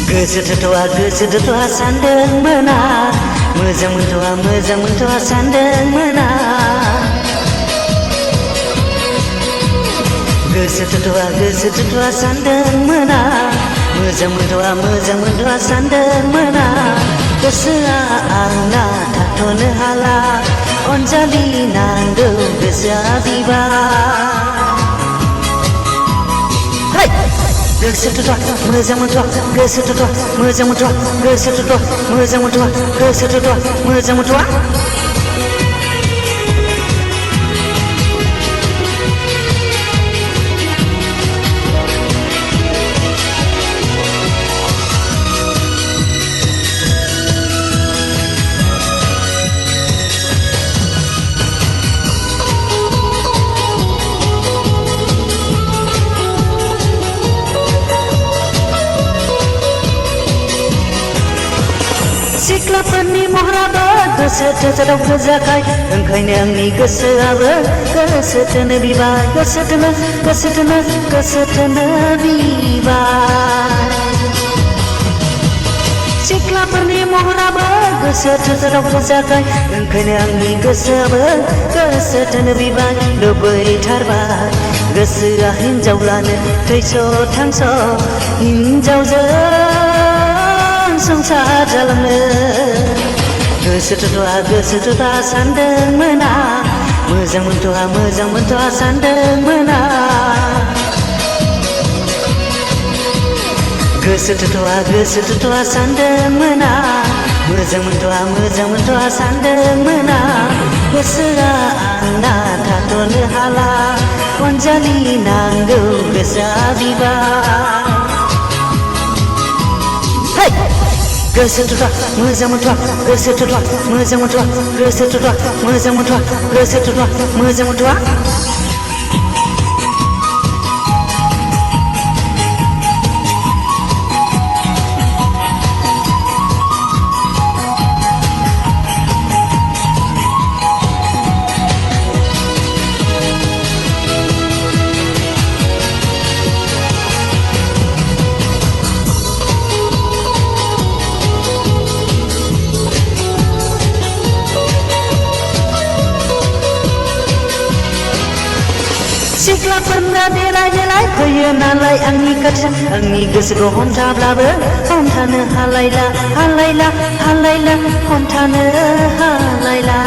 गोसो सानदोंमोन आं मोजां मोनथ'आ सानदोंमोन आं गोसो थ'थ'आ सानदोंमोन आं मोजां मोनथ'आ सानदोंमोन आं गोसोआ आंना थाथ'नो हाला अनजालि नांगौ गोसोआ बिबार गोसो थ'थ'आ मोजां मोनथ'आ सिख्लाफोरनि महराबो गोसो थोजाराव फोजाखाय ओंखायनो आंनि गोसोआबो गोसो थोनो बिबार गोसो थोनो बिबार सिख्लाफोरनि महराबो गोसो थोजाराव फोजाखाय ओंखायनो आंनि गोसोआबो गोसो थोनो बिबार लुबैथारबाय गोसोआ हिनजावलानो थैस' थांस' हिनजावजों संसार जालांनो गोसो थ'थ'आ सानदोंमोन आं मोजां मोनथ'आ सानदोंमोन आं गोसो थ'थ'आ सानदोंमोन आं मोजां मोनथ'आ सानदोंमोन आं गोसोआ आंना थाथ'नो हाला अनजालि नांगौ गोसोआ बिबार गोसो थ'थ'आ मोजां मोनथ'आ सिख्लाफोरना देलाय फैयो नालाय आंनि खाथियाव आंनि गोसोखौ हमथाब्लाबो हमथानो हालायला हमथानो हालायला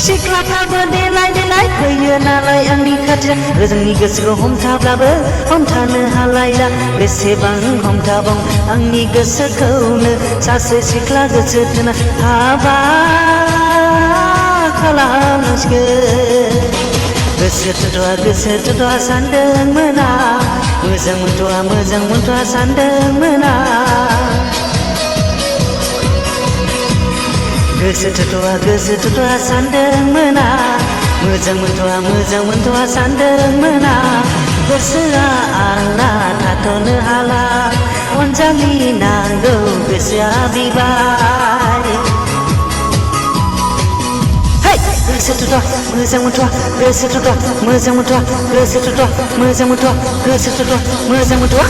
सिख्लाफ्राबो देलाय फैयो नालाय आंनि खाथियाव जोंनि गोसोखौ हमथाब्लाबो हमथानो हालायला बेसेबां हमथाबाव आंनि गोसोखौनो सासे सिख्ला गोसो थोनो हाबा गोसो थ'थ'आ सानदोंमोन आं मोजां मोनथ'आ सानदोंमोन आं गोसो थ'थ'आ सानदोंमोन आं मोजां मोनथ'आ सानदोंमोन आं गोसोआ आंना थाथ'नो हाला अनजालि नांगौ गोसोआ बिबार गोसो थ'थ'आ मोजां मोनथ'आ